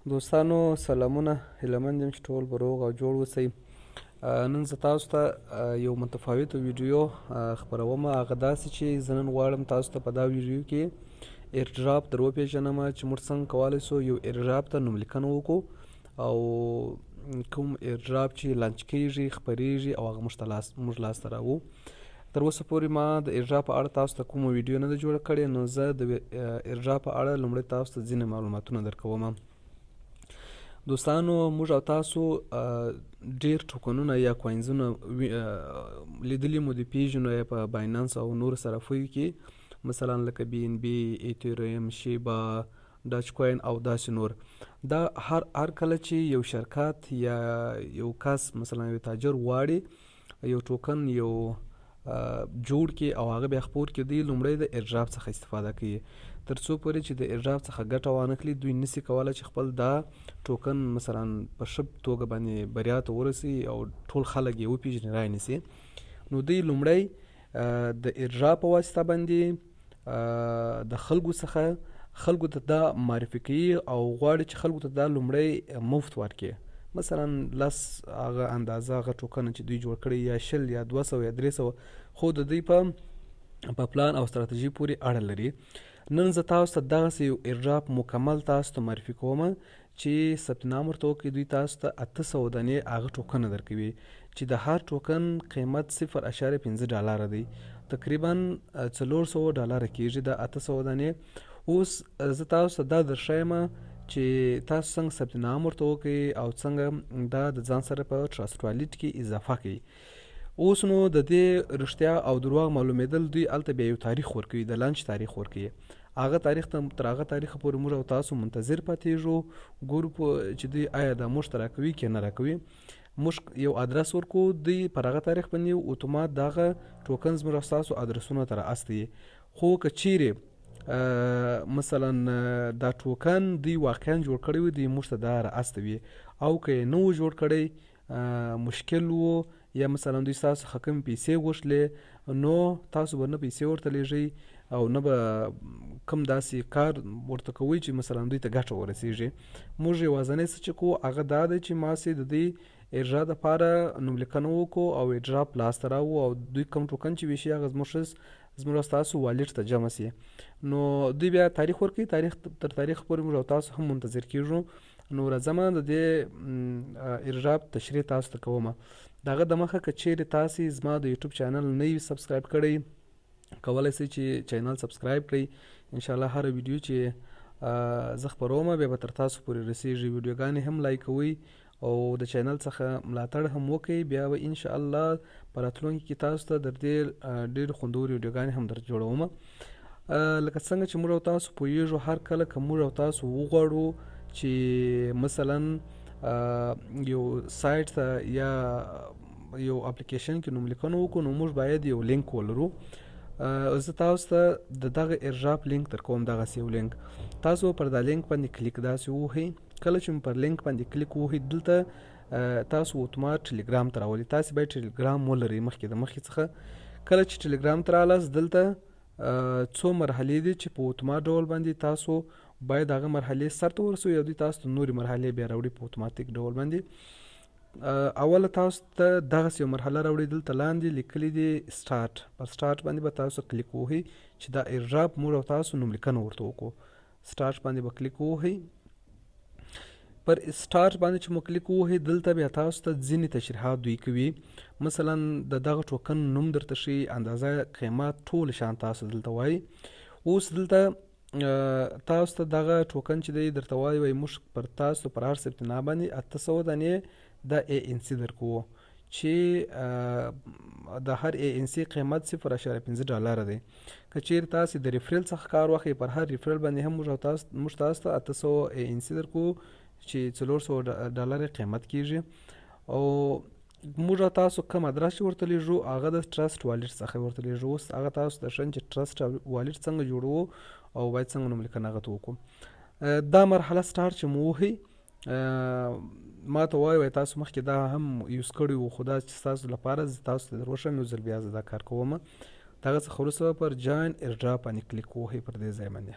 دوستانو سلامونه، هیله مند یم چې ټول به روغ او جوړ اوسئ. نن زه تاسو ته یو متفاوته ویډیو خپروم. هغه داسې چې زه نن غواړم تاسو ته په دا ویډیو کې ایرډراپ در وپېژنم چې موږ څنګه کولی سو یو ایرډراپ ته نوملیکنه وکړو او کوم ایرډراپ چې لانچ کیږي خپریږي او هغه موږ لاسته راوړو. تر اوسه پورې ما د ایرډراپ په اړه تاسو ته کومه ویډیو نه ده جوړه کړې، نو زه د ایرډراپ په اړه لومړی تاسو ته ځینې معلوماتونه درکوم. دوستانو موږ او تاسو ډیر ټوکنونه یا کوینزونه لیدلي مو دي، پیژنو یې په باینانس او نورو صرافیو کې، مثلا لکه بی ان بی، ایتیریم، شیبا، ډاچ کوین او داسې نور. دا هر کله چې یو شرکت یا یو کس مثلا یو تاجر غواړي یو ټوکن یو جوړ کړي او هغه بیا خپور کړي، دوی لومړی د ایرډراپ څخه استفاده کوي. تر څو پورې چې د ایرډراپ څخه ګټه وانه کړي، دوی نسي کولی چې خپل دا ټوکن مثلا په ښه توګه باندې بریا ته ورسي او ټول خلک یې وپېژني رای نیسي. نو دوی لومړی د ایرډراپ په واسطه باندې د خلکو څخه خلکو ته دا معرفي کوي او غواړي چې خلکو ته دا لومړی مفت ورکړي. مثلا 10 هغه اندازه هغه ټوکن چې دوی جوړ کړي یا 100 یا 200 یا 300، خو د دوی په پلان او ستراتیژي پورې اړه لري. نن زه تاسو ته دغسې یو ایرډراپ مکمل تاسو ته معرفي کوم چې ثبت نام ورته وکړئ. دوی تاسو ته 800 دانې هغه ټوکنه درکوي چې د هر ټوکن قیمت 0.5 ډالره دی، تقریبا 400 ډالره کیږي د 800 دانې. اوس زه تاسو ته دا درښیم چې تاسو څنګه ثبت نام ورته وکړئ او څنګه دا د ځان سره په ټرست والټ کې اضافه کړئ. اوس نو د دې رښتیا او دروغ معلومېدل، دوی هلته بیا یو تاریخ ورکوي، د لانچ تاریخ ورکوي. هغه تاریخ ته تر هغه تاریخه پورې موږ او تاسو منتظر پاتېږو، ګورو چې دوی آیا دا موږ ته راکوي که نه راکوي. موږ یو ادرس ورکو، دوی پر هغه تاریخ باندې اتومات دغه ټوکن زموږ او ستاسو ادرسونو ته رااستوي. خو که چیرې مثلا دا ټوکن دوی واقعا جوړ کړی وي، دوی موږ ته دا رااستوي، او که یې نه و جوړ کړی مشکل و یا مثلا دوی ستاسو څخه کمې پیسې غوښتلې، نو تاسو به نه پیسې ورته لیږئ او نه به کوم داسې کار ورته کوئ چې مثلا دوی ته ګټه ورسیږي. موږ یوازینی څه چې کوو هغه دا دی چې ماسې د دوی ایرډراپ دپاره نوملیکنه وکړو او ایرډراپ لاسته راوړو او دوی کوم ټوکن چې ویشي هغه زموږ او ستاسو والټ ته جمع سي. نو دوی بیا تاریخ ورکوي، تر تاریخ پورې موږ او تاسو هم منتظر کیږو. نو راځم د دې ایرډراپ تشریح تاسو ته کوم. دغه دمخه که چیرې تاسې زما د یوټیوب چینل نه وي سبسکرایب کړی، کولی شئ چې چینل سبسکرایب کړئ. انشاءالله هره ویډیو چې زه خپروم بیا به تر تاسو پورې رسیږي. ویډیوګانې هم لایک کوئ او د چینل څخه ملاتړ هم وکړئ، بیا به انشاءالله په راتلونکي کې تاسو ته در ډېر خوندورې ویډیوګانې هم در جوړوم. لکه څنګه چې موږ او تاسو پوهیږو، هر کله که موږ او تاسو وغواړو چې مثلا یو سایټ ته یا یو اپلیکیشن کې نوملیکنه وکړو، نو موږ باید یو لینک ولرو. زه تاسو ته د دغه ایرډراپ لینک درکوم. دغسې یو لینک تاسو پر دا لینک باندې کلیک داسې ووهئ. کله چې پر لینک باندې کلیک ووهئ، دلته تاسو اتومات ټلیګرام ته راولي. تاسو باید ټلیګرام ولرئ د مخکې څخه. کله چې ټلیګرام ته رالاست، دلته څو مرحلې دي چې په اتومات ډول باندې تاسو باید هغه مرحلې سرته ورسوي او دوی تاسو ته نورې مرحلې بیا راوړي په اتوماتیک ډول باندې. اوله تاسو ته دغسې یو مرحله راوړي، دلته لاندې لیکلي دي سټارټ. پر سټارټ باندې به تاسو کلیک ووهئ چې دا ایرډراپ موږ او تاسو نوملیکنه ورته وکړو. سټارټ باندې به کلیک ووهئ. پر سټارټ باندې چې مو کلیک ووهئ، دلته بیا تاسو ته ځینې تشریحات دوی کوي. مثلا د دغه ټوکن نوم درته ښیي، اندازه، قیمت، ټول شان تاسو دلته وایي. اوس دلته تاسو ته دغه ټوکن چې دی درته وایي موږ پر تاسو پر هر ثبت نام باندې 800 دانې د اے ان سی درکوو چې د هر اے ان سی قیمت 0.5 ډالره دی. که چیرې تاسو د ریفرل څخه کار واخلئ، پر هر ریفرل باندې هم موږ تاسو ته 800 اے ان سی درکوو چې 400 ډالره قیمت کیږي. او موږ تاسو کوم ادرس چې ورته لیږو هغه د ټرست والټ څخه ورته لیږو. اوس هغه تاسو ته ښیم چې ټرست والټ څنګه جوړوو او باید څنګه نوملیکنه هغه ته وکړو. دا مرحله سټارټ چې مو ووهئ، ما ته وایي تاسو مخکې دا هم یوز کړی وو، خو دا چې ستاسو لپاره زه تاسو ته در وښیم، یو ځل بیا زه دا کار کوم. دغه څخه وروسته پر جاین ایرډراپ باندې کلیک ووهئ. پر دې ځای باندې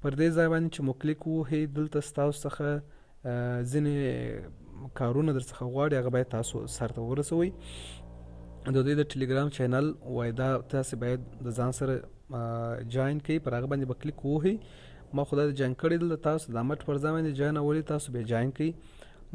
پر دې ځای باندې چې مو کلیک ووهئ دلته ستاسو څخه ځینې کارونه در څخه غواړي هغه باید تاسو سرته ورسوئ. د دوی د ټلګرام چینل وای دا تاسو باید د ځان سره جاین کړئ، پر هغه باندې به کلیک ووهئ. ما خو دا جاین کړی دلته تاسو د مټ پر ځای باندې جاین اولې تاسو به جاین کړئ،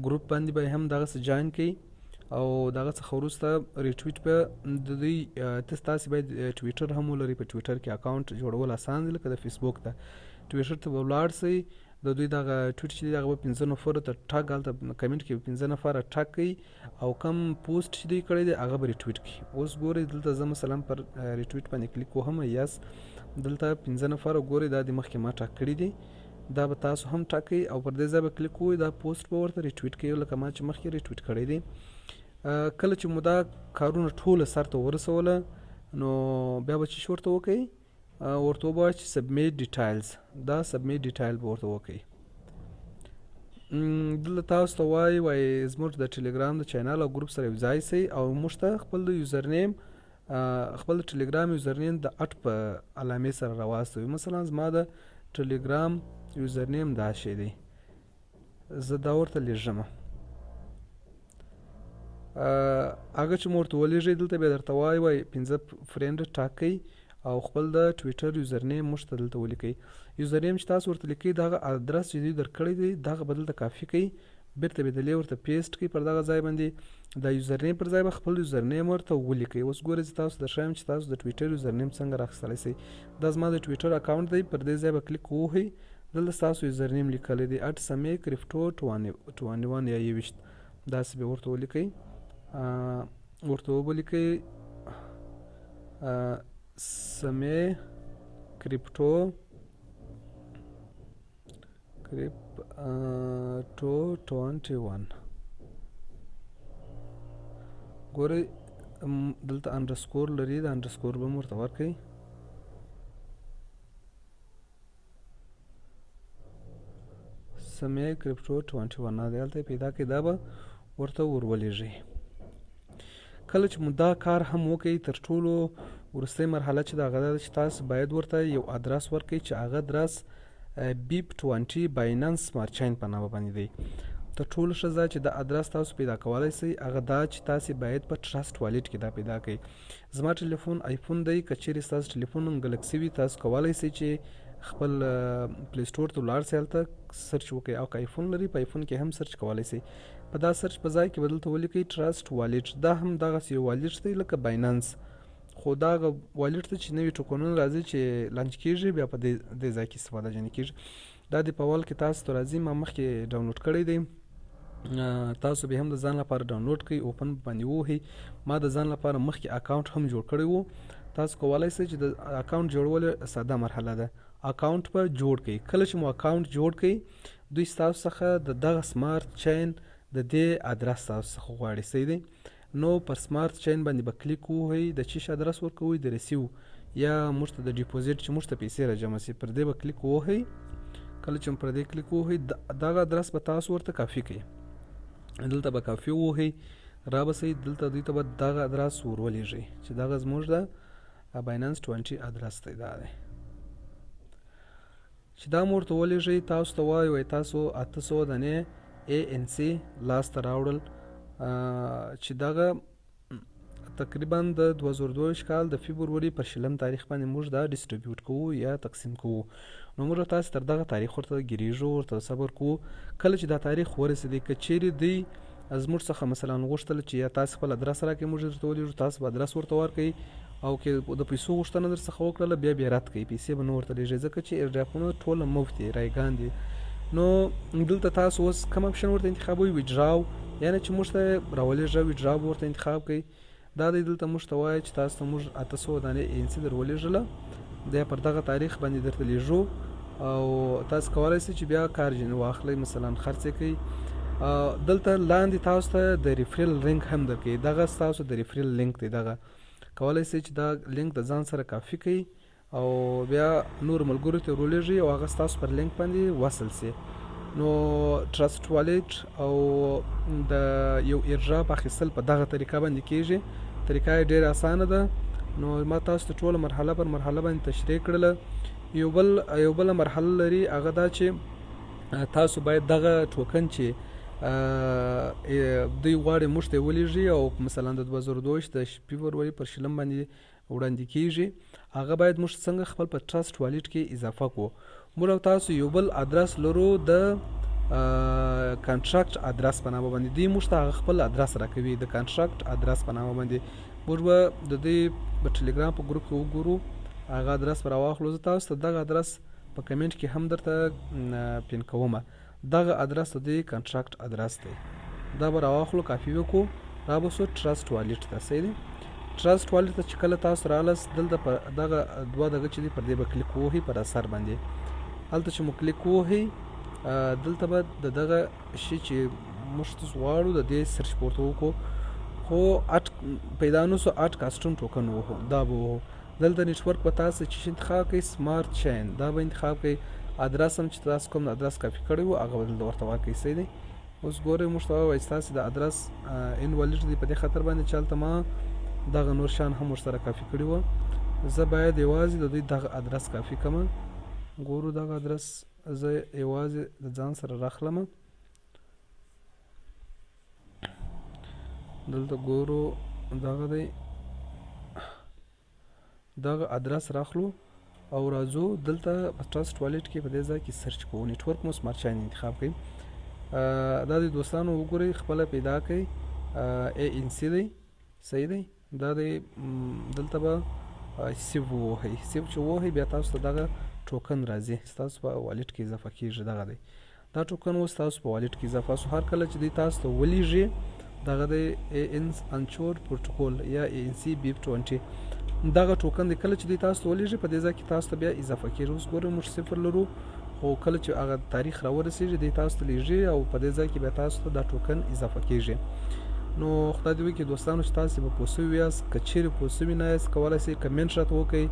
ګروپ باندې به هم دغسې جاین کړئ او دغه څخه وروسته ریټویټ به د دوی تاسو باید ټویټر هم ولرئ. په ټویټر کې اکاونټ جوړول اسان دي لکه د فیسبوک ته. ټویټر ته به ولاړ سئ، د دوی دغه ټویټ چې دی هغه به 15 نفرو ته ټاګ هلته کمنټ کې 15 نفره ټاګ کوي او کم پوسټ چې دوی کړی دی هغه به ریټویټ کړي. اوس ګورئ دلته زه مثلا پر ریټویټ باندې کلیک وهم، یس دلته 15 نفره ګورئ دا د مخکې ما ټاګ کړي دي، دا به تاسو هم ټاګ کړئ او پر دې ځای به کلیک ووهئ، دا پوسټ به ورته ریټویټ کړئ لکه ما چې مخکې ریټویټ کړی دی. کله چې مو دا کارونه ټوله سرته ورسوله نو بیا به څه ورته وکړئ، ورته ووایئ چې سبمیټ ډیټایلز، دا سبمیټ ډیټایل به ورته وکړئ. دلته تاسو ته وایي زموږ د ټلګرام د چینل او ګروپ سره یوځای سئ او موږ ته خپل د یوزرنیم خپل د ټلګرام یوزرنیم د اټ په علامې سره راواستوئ. مثلا زما د ټلګرام یوزرنیم دا شی دی، زه دا ورته لیږم. هغه چې مو ورته ولیږئ دلته بیا درته وایي 15 فرینډ ټاکئ او خپل د ټویټر یوزرنیم موږ ته دلته ولیکئ. یوزرنیم چې تاسو ورته لیکئ دغه ادرس چې دوی درکړی دی دغه به دلته کافي کئ، بیرته بدلې ورته پیسټ کئ پر دغه ځای باندې، د یوزرنیم پر ځای به خپل یوزرنیم ورته ولیکئ. اوس ګورئ زه تاسو درښایم چې تاسو د ټویټر یوزرنیم څنګه راخیستلی سئ. دا زما د ټویټر اکاونټ دی، پر دې ځای به کلیک ووهئ، دلته ستاسو یوزرنیم لیکلی دی @سمی کرپټو 21 یا 21 داسې به ورته ولیکئ، ورته ولیکئ سمی کرپټو 21. ګورئ دلته انډرسکور لري، د انډرسکور به ورته ورکئ. سمی کرپټو 21 نه دی هلته پیدا کړئ، دا به ورته ورولېږئ. کله چې مو دا کار هم وکړئ تر ټولو وروستۍ مرحله چې د هغه ده چې تاسو باید ورته یو ادرس ورکړئ چې هغه ادرس BIP20 بایننس سمارټ چین په نامه باندې دی. تر ټولو ښه ځای چې د ادرس تاسو پیدا کولی سئ هغه دا چې تاسو باید په ټرسټ والټ کې دا پیدا کړئ. زما ټلیفون آیفون دی، که چیرې ستاسو ټلیفون ګلکسي وي تاسو کولی سئ چې خپل پلی سټور ته ولاړ سئ، هلته سرچ وکړئ، او که آیفون لري په آیفون کې هم سرچ کولی سئ. په دا سرچ په ځای کې به دلته ولیکئ ټرسټ والټ، دا هم دغسې یو والټ دی لکه بایننس، خو دا هغه والټ ته چې نوي ټوکنونه راځي چې لانچ کېږي بیا په دې ځای کې استفاده ځینې کېږي. دا د په اول کې تاسو ته راځي، ما مخکې ډاونلوډ کړی دی، تاسو به هم د ځان لپاره ډاونلوډ کړئ، اوپن باندې ووهئ. ما د ځان لپاره مخکې اکاونټ هم جوړ کړی و. تاسو کولی سئ چې د اکاونټ جوړول ساده مرحله ده، اکاونټ به جوړ کړئ. کله چې مو اکاونټ جوړ کړئ دوی ستاسو څخه د دغه سمارټ چین د دې ادرس تاسو څخه غواړي، صحیح دی. نو پر سمارټ چین باندې به کلیک ووهئ، د چیش ادرس ورکوئ، د ریسیو یا موږ ته د ډیپوزیټ چې موږ ته پیسې راجمع سي، پر دې به کلیک ووهئ. کله چې پر دې کلیک ووهئ دغه ادرس به تاسو ورته کافي کړئ، دلته به کافي ووهئ، را به سئ دلته دوی ته به دغه ادرس ورولېږئ چې دغه زموږ د بایننس 20 ادرس دی، دا دی چې دا مو ورته ولېږئ. تاسو ته وایي تاسو 800 دانې ANC لاسته راوړل، چې دغه تقریبا د 2022 کال د فبروري پر 20 تاریخ باندې موږ دا ډسټریبیوټ کوو یا تقسیم کوو. نو موږ تاسو تر دغه تاریخ ورته ګیریږو، ورته صبر کوو. کله چې دا تاریخ ورسېدی که چیرې دوی زموږ څخه مثلا غوښتل چې یا تاسو خپل ادرس راکړئ موږ درته ولېږو، تاسو به ادرس ورته ورکړئ، او که د پیسو غوښتنه در څخه وکړله بیا به یې رد کړئ، پیسې به نه ورته لېږئ ځکه چې ایرډراپونه ټوله مفت دي، رایګان دي. نو دلته تاسو اوس کوم اپشن ورته انتخابوئ، ویډراو، یعنې چې موږ ته راولېږه ویډراو به ورته انتخاب کړئ. دا دی دلته موږ ته وایي چې تاسو ته موږ 800 دانې ANC در ولېږله، دا پر دغه تاریخ باندې درته لېږو او تاسو کولی سئ چې بیا کار جنې واخلئ، مثلا خرڅ یې کړئ. دلته لاندې تاسو ته د ریفرل لینک هم درکوي، دغه ستاسو د ریفرل لینک دی، دغه کولی سئ چې دا لینک د ځان سره کافي کړئ او بیا نور ملګرو ته ورولېږئ او هغه ستاسو پر لینک باندې وصل سي. نو ټرسټ والټ او د یو ایرډراپ اخیستل په دغه طریقه باندې کېږي، طریقه یې ډېره اسانه ده. نو ما تاسو ته ټوله مرحله پر مرحله باندې تشریح کړله یو بل مرحله لري، هغه دا چې تاسو باید دغه ټوکن چې دوی غواړي موږ ته ولیږي او مثلا د 2022 د فبروري پر شلم باندې وړاندې کیږي، هغه باید موږ څنګه خپل په ټرست والټ کې اضافه کړو. موږ او تاسو یو بل ادرس لرو د کانټراکټ ادرس په نامه باندې. دوی موږ ته خپل ادرس راکوي د کانټراکټ ادرس په نامه باندې. موږ به د دې په ټلګرام په ګروپ کې وګورو، هغه ادرس به راواخلو. زه تاسو ته دغه ادرس په کمنټ کې هم درته پین کوم. دغه ادرس د دې کانټراکټ ادرس دی. دا به راواخلو، کاپي وکړو، را به سو ټرست والټ ته. صحیح دی. ټرست والټ ته چې کله تاسو راغلاست، دلته په دغه دوه دغه چې دی پر دې به کلیک ووهئ پر اثر باندې. هلته چې مو کلیک ووهئ، دلته به د دغه شي چې موږ غواړو د دې سرچ پورته وکړو، خو پیدا نه سو اټ کاسټم ټوکن ووهو. دا به ووهو. دلته نیټورک به تاسو چې انتخاب کړئ سمارټ چین، دا به انتخاب کړئ. ادرس هم چې تاسو کوم ادرس کاپي کړی وو هغه به دلته ورته ورکړئ. صحیح دی. اوس ګورئ موږ ته ووایي ستاسې د ادرس انوالډ دی په دې خاطر باندې چې هلته ما دغه نور شیان هم ورسره کاپي کړي وو. زه باید یوازې د دوی دغه ادرس کاپي کړم. ګورو دغه ادرس زه یوازې د ځان سره راخلم. دلته ګورو دغه دی، دغه ادرس راخلو او راځو دلته په ټرست والټ کې په دې ځای کې سرچ کوو. نیټورک مو سمارټ چین انتخاب کړئ. دا د دوستانو وګورئ، خپله پیدا کړئ. ANC دی. صحیح دی. دا دی. دلته به سیو ووهئ. سیو چې ووهئ بیا تاسو ته دغه ټوکن راځي، ستاسو په والټ کې اضافه کیږي. دغه دی. دا ټوکن اوس تاسو په والټ کې اضافه شو. هر کله چې دوی تاسو ته ولیږي، دغه دی انچور پروتوکول یا ANC BIP20. دغه ټوکن دی کله چې دوی تاسو ته ولیږي په دې ځای کې تاسو ته بیا اضافه کیږي. اوس ګورئ موږ 0 لرو، خو کله چې هغه تاریخ راورسېږي دوی تاسو ته لیږي او په دې ځای کې بیا تاسو ته دا ټوکن اضافه کیږي. نو خدای دې وکړي دوستانو چې تاسو به پوه سوي یاست. که چیرې پوه سوي نه یاست کولی شئ کمنټ راته وکړئ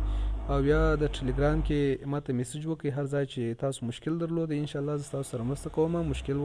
او یا د ټلګرام کې ماته میسج وکړئ. هر ځای چې تاسو مشکل درلود انشاءالله زه ستاسو سره مرسته کوم. مشکل